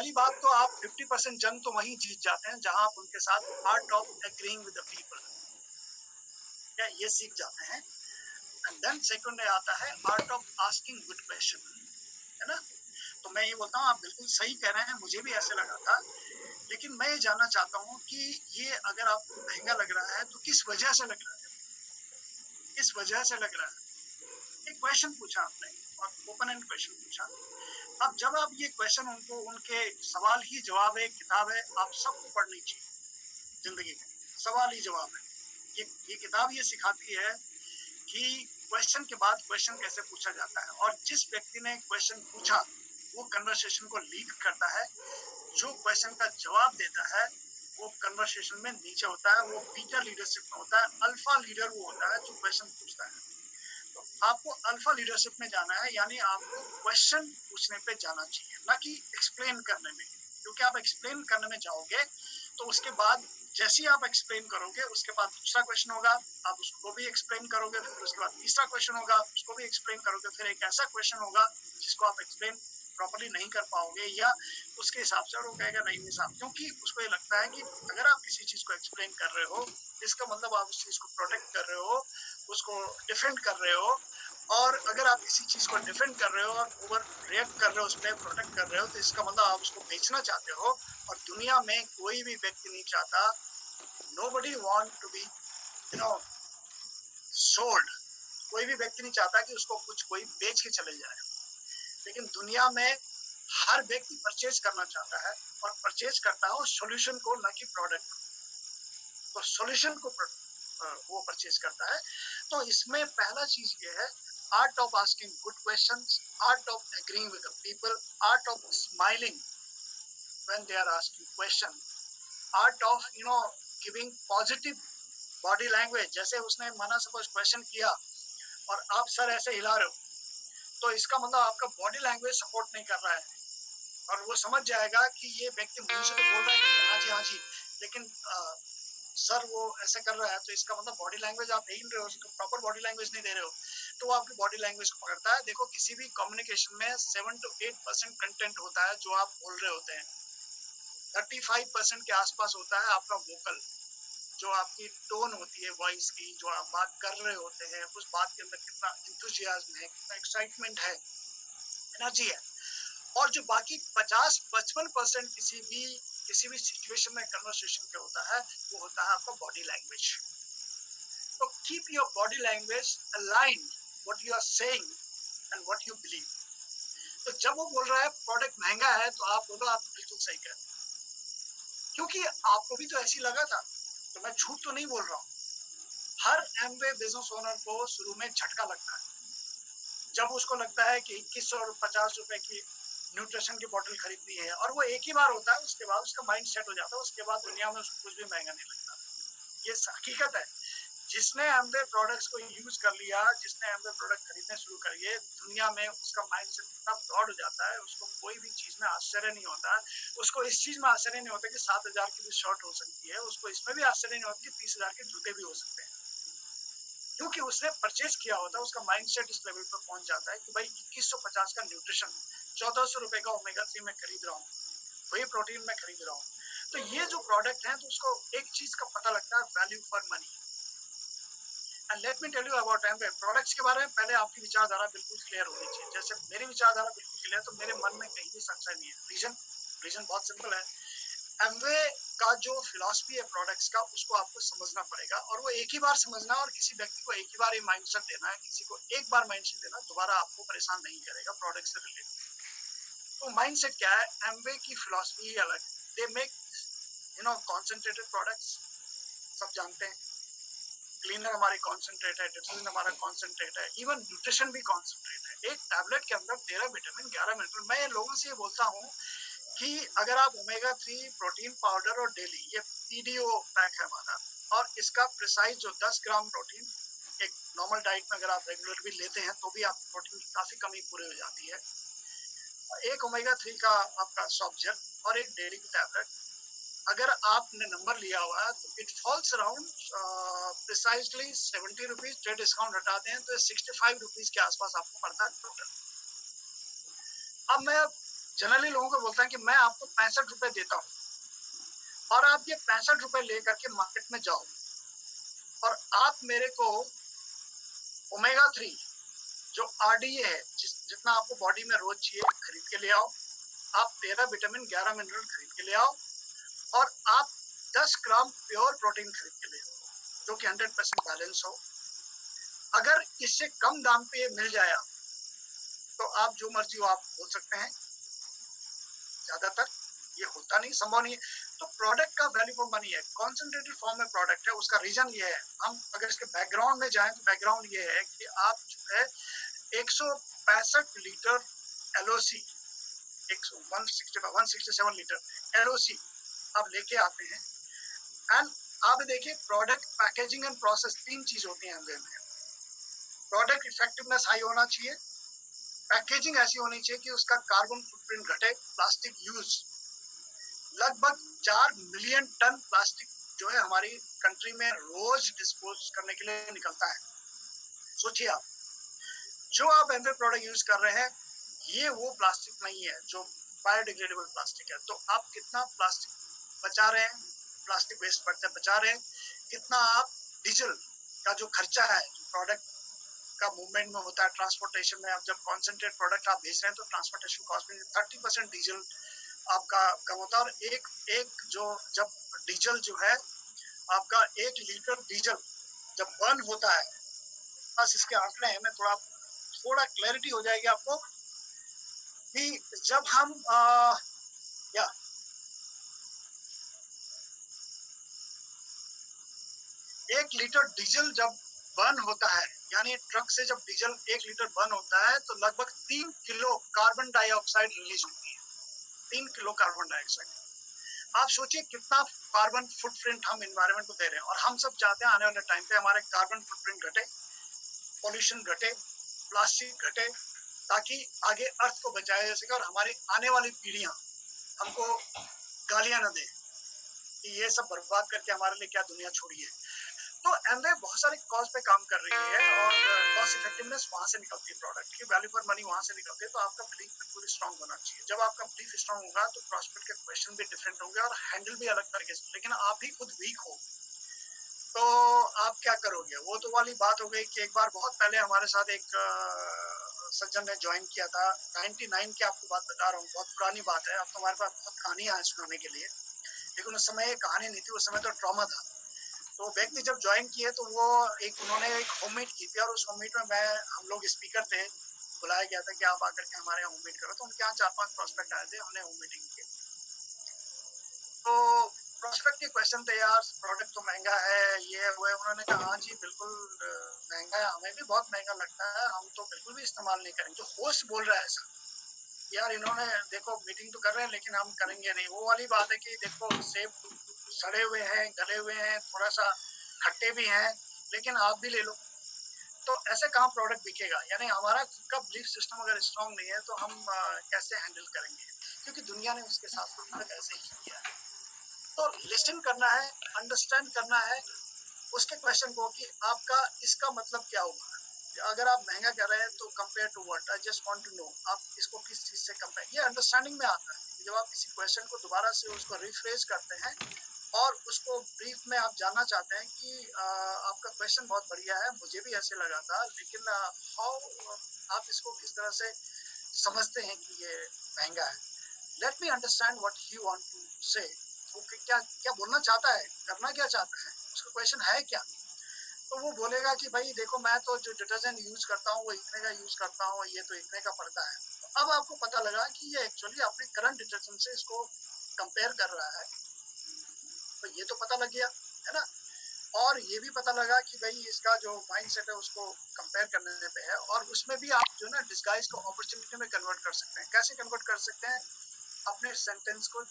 पहली बात तो आप 50% जंग तो वहीं जीत जाते हैं जहां आप उनके साथ art of agreeing with the people, क्या ये सीख जाते हैं। एंड देन सेकंड आता है art of asking good question, है ना। तो मैं ये बोलता हूँ आप बिल्कुल सही कह रहे हैं, मुझे भी ऐसे लगा था, लेकिन मैं ये जानना चाहता हूँ कि ये अगर आपको महंगा लग रहा है तो किस वजह से लग रहा है, किस वजह से लग रहा है। एक क्वेश्चन पूछा आपने और ओपन एंड क्वेश्चन पूछा। अब जब आप ये क्वेश्चन उनको, उनके सवाल ही जवाब है, एक किताब है, आप सबको पढ़नी चाहिए जिंदगी में, सवाल ही जवाब है। ये किताब ये सिखाती है कि क्वेश्चन के बाद क्वेश्चन कैसे पूछा जाता है, और जिस व्यक्ति ने क्वेश्चन पूछा वो कन्वर्सेशन को लीड करता है, जो क्वेश्चन का जवाब देता है वो कन्वर्सेशन में नीचे होता है, वो बीटा लीडरशिप में होता है। अल्फा लीडर वो होता है जो क्वेश्चन पूछता है। तो आपको अल्फा लीडरशिप में जाना है, यानी आपको क्वेश्चन पूछने पे जाना चाहिए, ना कि एक्सप्लेन करने में, क्योंकि आप एक्सप्लेन करने में जाओगे तो उसके बाद जैसे ही आप एक्सप्लेन करोगे उसके बाद दूसरा क्वेश्चन होगा, आप उसको भी एक्सप्लेन करोगे, फिर उसके बाद तीसरा क्वेश्चन होगा, उसको भी एक्सप्लेन करोगे, फिर एक ऐसा क्वेश्चन होगा जिसको आप एक्सप्लेन प्रॉपर्ली नहीं कर पाओगे, या उसके हिसाब से और वो कहेगा नहीं हिसाब, क्योंकि उसको ये लगता है कि अगर आप किसी चीज को एक्सप्लेन कर रहे हो इसका मतलब आप उस चीज को प्रोटेक्ट कर रहे हो, उसको डिफेंड कर रहे हो, और अगर आप किसी चीज को डिफेंड कर रहे हो और ओवर रिएक्ट कर रहे हो, उस पर प्रोटेक्ट कर रहे हो, तो इसका मतलब आप उसको बेचना चाहते हो। और दुनिया में कोई भी व्यक्ति नहीं चाहता, nobody want to be sold, कोई भी व्यक्ति नहीं चाहता कि उसको कुछ कोई बेच के चले जाए, लेकिन दुनिया में हर व्यक्ति परचेज करना चाहता है, और परचेज करता है सॉल्यूशन को, ना कि प्रोडक्ट। तो सॉल्यूशन को वो परचेज करता है। तो इसमें पहला चीज ये है art of asking good questions, art of agreeing with the people, art of smiling when they are asking question, art of giving positive body language. जैसे उसने माना सपोज क्वेश्चन किया और आप सर ऐसे हिला रहे हो, तो इसका मतलब आपका बॉडी लैंग्वेज सपोर्ट नहीं कर रहा है, और वो समझ जाएगा कि ये व्यक्ति मुंह से तो बोल रहा है कि हाँ जी हाँ जी, लेकिन सर वो ऐसे कर रहा है, तो इसका मतलब बॉडी लैंग्वेज आप दे ही नहीं रहे हो, प्रॉपर बॉडी लैंग्वेज नहीं दे रहे हो, तो वो आपकी बॉडी लैंग्वेज को पकड़ता है। देखो किसी भी कम्युनिकेशन में 7 to 8% कंटेंट होता है जो आप बोल रहे होते हैं, 35% के आसपास होता है आपका वोकल, जो आपकी टोन होती है वॉइस की, जो आप बात कर रहे होते हैं उस बात के अंदर कितना इंथुजियाज्म है, कितना एक्साइटमेंट है, एनर्जी है। और जो बाकी 50-55% किसी भी सिचुएशन में कन्वर्सेशन पे होता है, वो होता है आपका बॉडी लैंग्वेज। तो keep your body language align what you are saying and what you believe. तो जब वो बोल रहा है प्रोडक्ट महंगा है, तो आप बोलो आप बिल्कुल सही कह रहे हैं, क्योंकि आपको भी तो ऐसी लगा था, तो मैं झूठ तो नहीं बोल रहा हूँ। हर एमवे बिजनेस ओनर को शुरू में झटका लगता है, जब उसको लगता है कि 2150 की न्यूट्रिशन की बोतल खरीदनी है, और वो एक ही बार होता है, उसके बाद उसका माइंड सेट हो जाता है, उसके बाद दुनिया में उसको कुछ भी महंगा नहीं लगता। ये हकीकत है। जिसने एमवे प्रोडक्ट्स को यूज कर लिया, जिसने एमवे प्रोडक्ट खरीदने शुरू करिए, दुनिया में उसका माइंड सेट इतना ब्रॉड हो जाता है, उसको कोई भी चीज में आश्चर्य नहीं होता। उसको इस चीज में आश्चर्य नहीं होता कि 7000 की भी शर्ट हो सकती है, उसको इसमें भी आश्चर्य नहीं होता कि 30,000 के जूते भी हो सकते हैं, क्योंकि उसने परचेज किया होता है। उसका माइंडसेट इस लेवल पर पहुंच जाता है कि भाई 2150 का न्यूट्रिशन, 1400 रुपए का ओमेगा 3 में खरीद रहा हूँ, वही प्रोटीन में खरीद रहा हूँ। तो ये जो प्रोडक्ट है, तो उसको एक चीज का पता लगता है, value for money. And let me tell you about Amway products के बारे में। पहले आपकी विचारधारा बिल्कुल क्लियर होनी चाहिए। जैसे मेरी विचारधारा बिल्कुल क्लियर है, तो मेरे मन में कहीं भी संशय नहीं है। रीजन बहुत सिंपल है। एमवे का जो फिलॉसफी है प्रोडक्ट्स का, उसको आपको समझना पड़ेगा, और वो एक ही बार समझना, और किसी व्यक्ति को एक ही बार ये माइंडसेट देना है, किसी को एक बार माइंडसेट देना, दोबारा आपको परेशान नहीं करेगा प्रोडक्ट से रिलेटेड। तो माइंडसेट क्या है, एमवे की फिलॉसफी ही अलग है। दे मेक कॉन्सेंट्रेटेड प्रोडक्ट्स, सब जानते हैं। क्लीनर हमारी कॉन्सेंट्रेट है, डिटर्जेंट हमारा कॉन्सेंट्रेट है, इवन न्यूट्रिशन भी कॉन्सेंट्रेट है। एक टैबलेट के अंदर 13 विटामिन 11 मिनरल। मैं लोगों से ये बोलता हूँ कि अगर आप ओमेगा 3 प्रोटीन पाउडर और डेली, ये पीडीओ पैक है हमारा, और इसका प्रिसाइज जो 10 ग्राम प्रोटीन, एक नॉर्मल डाइट में अगर आप रेगुलर भी लेते हैं तो भी आप प्रोटीन की काफी कमी पूरी हो जाती है। एक ओमेगा 3 का आपका सॉफ्ट जेल और एक डेली की टैबलेट, अगर आपने नंबर लिया हुआ है तो it falls around precisely 70 rupees. Trade discount हटाते हैं तो 65 रुपीज के आसपास आपको पड़ता है टोटल। अब मैं जनरली लोगों को बोलता है कि मैं आपको 65 रुपए देता हूँ और आप ये 65 रुपए लेकर के मार्केट में जाओ और आप मेरे को ओमेगा 3 जो आरडीए है जितना आपको बॉडी में रोज चाहिए खरीद के ले आओ, आप 13 विटामिन 11 मिनरल खरीद के ले आओ और आप 10 ग्राम प्योर प्रोटीन खरीद के ले आओ जो कि 100% बैलेंस हो। अगर इससे कम दाम पे ये मिल जाए तो आप जो मर्जी हो आप बोल सकते हैं, ज्यादातर ये होता नहीं, संभव नहीं है। तो प्रोडक्ट का वैल्यू फॉर मनी है, कॉन्सेंट्रेटेड फॉर्म में प्रोडक्ट है। उसका रीजन ये है, हम अगर इसके बैकग्राउंड में जाएं तो बैकग्राउंड ये है कि आप जो है 165 लीटर एलओसी 167 लीटर एलओसी आप लेके आते हैं। एंड आप देखिए प्रोडक्ट पैकेजिंग एंड प्रोसेस 3 चीज होती हैं एमवे में। प्रोडक्ट इफेक्टिवनेस हाई होना चाहिए, पैकेजिंग ऐसी होनी चाहिए कि उसका कार्बन फुटप्रिंट घटे, प्लास्टिक यूज लगभग 4 मिलियन टन प्लास्टिक जो है हमारी कंट्री में रोज डिस्पोज करने के लिए निकलता है। सोचिए आप, जो आप एमवे प्रोडक्ट यूज कर रहे हैं ये वो प्लास्टिक नहीं है जो बायोडिग्रेडेबल प्लास्टिक है। तो आप कितना प्लास्टिक बचा रहे हैं, प्लास्टिक वेस्ट बचा रहे हैं, कितना आप डीजल का जो खर्चा है प्रोडक्ट का मूवमेंट में होता है, ट्रांसपोर्टेशन में। आप जब कॉन्सेंट्रेट प्रोडक्ट आप भेज रहे हैं तो ट्रांसपोर्टेशन कॉस्ट में 30% डीजल आपका कम होता है। और एक जो जब डीजल जो है आपका 1 लीटर डीजल जब बर्न होता है, बस इसके आंकड़े हैं, मैं थोड़ा क्लैरिटी हो जाएगी आपको कि जब हम या 1 लीटर डीजल जब बर्न होता है, यानी ट्रक से जब डीजल 1 लीटर बर्न होता है तो लगभग 3 किलो कार्बन डाइऑक्साइड रिलीज होती है। 3 किलो कार्बन डाइऑक्साइड। आप सोचिए कितना कार्बन फुटप्रिंट हम एनवायरनमेंट को दे रहे हैं। और हम सब चाहते हैं आने वाले टाइम पे हमारे कार्बन फुटप्रिंट घटे, पॉल्यूशन घटे, प्लास्टिक घटे, ताकि आगे अर्थ को बचाया जा सके और हमारी आने वाली पीढ़ियां हमको गालियां न दे कि ये सब बर्बाद करके हमारे लिए क्या दुनिया छोड़ी है। तो एमवे बहुत सारे कॉज पे काम कर रही है और कॉस्ट इफेक्टिवनेस वहां से निकलती है, प्रोडक्ट की वैल्यू फॉर मनी वहां से निकलती है। तो आपका बिलीफ बिल्कुल स्ट्रांग होना चाहिए। जब आपका बिलीफ स्ट्रांग होगा तो प्रॉस्पेक्ट के क्वेश्चन भी डिफरेंट होंगे और हैंडल भी अलग तरीके से। लेकिन आप ही खुद वीक हो तो आप क्या करोगे? वो तो वाली बात हो गई कि एक बार बहुत पहले हमारे साथ एक सज्जन ने ज्वाइन किया था, 99 की आपको बात बता रहा हूँ, बहुत पुरानी बात है। अब तो हमारे पास बहुत कहानियां हैं सुनाने के लिए, लेकिन उस समय कहानी नहीं थी, उस समय तो ट्रॉमा था। तो व्यक्ति जब ज्वाइन किए तो उन्होंने एक होममेड की थी और उस होममेड में हम लोग स्पीकर थे, बुलाया गया था कि आप आकर के हमारे यहाँ होममेड करो। तो उनके यहाँ 4-5 प्रोस्पेक्ट आए थे, हमने होम मीटिंग की। तो प्रोस्पेक्ट के क्वेश्चन थे, यार प्रोडक्ट तो महंगा है, ये वो है। उन्होंने कहा हाँ जी बिल्कुल महंगा है, हमें भी बहुत महंगा लगता है, हम तो बिल्कुल भी इस्तेमाल नहीं करेंगे। जो होस्ट बोल रहा है ऐसा, यार इन्होंने देखो मीटिंग तो कर रहे हैं लेकिन हम करेंगे नहीं। वो वाली बात है कि देखो सेब सड़े हुए हैं, गले हुए हैं, थोड़ा सा खट्टे भी हैं, लेकिन आप भी ले लो। तो ऐसे कहाँ प्रोडक्ट बिकेगा? यानी हमारा खुद का बिलीफ सिस्टम अगर स्ट्रांग नहीं है तो हम कैसे हैंडल करेंगे? क्योंकि दुनिया ने उसके साथ ऐसे ही किया है। तो लिसन करना है, अंडरस्टैंड करना है उसके क्वेश्चन को कि आपका इसका मतलब क्या होगा। अगर आप महंगा कर रहे हैं तो compare to what, I just want to know आप इसको किस चीज से कंपेयर। ये अंडरस्टैंडिंग में आता है जब आप किसी क्वेश्चन को दोबारा से उसको रिफ्रेश करते हैं और उसको ब्रीफ में आप जानना चाहते हैं कि आपका क्वेश्चन बहुत बढ़िया है, मुझे भी ऐसे लगा था, लेकिन हाउ आप इसको किस तरह से समझते हैं कि ये महंगा है। Let me understand what he want to say, वो क्या क्या बोलना चाहता है, करना क्या चाहता है, उसका क्वेश्चन है क्या। तो वो बोलेगा कि भाई देखो मैं तो जो डिटर्जेंट यूज करता हूँ वो इतने का यूज करता हूँ, ये तो इतने का पड़ता है। तो अब आपको पता लगा कि ये एक्चुअली अपने करंट डिटर्जेंट से इसको कंपेयर कर रहा है, तो ये तो पता लग गया है ना। और ये भी पता लगा कि भाई इसका जो माइंडसेट है उसको कंपेयर करने पे है। और उसमें भी आप जो ना डिस्गाइज को अपॉर्चुनिटी में कन्वर्ट कर सकते हैं। कैसे कन्वर्ट कर सकते हैं? अपने सेंटेंस को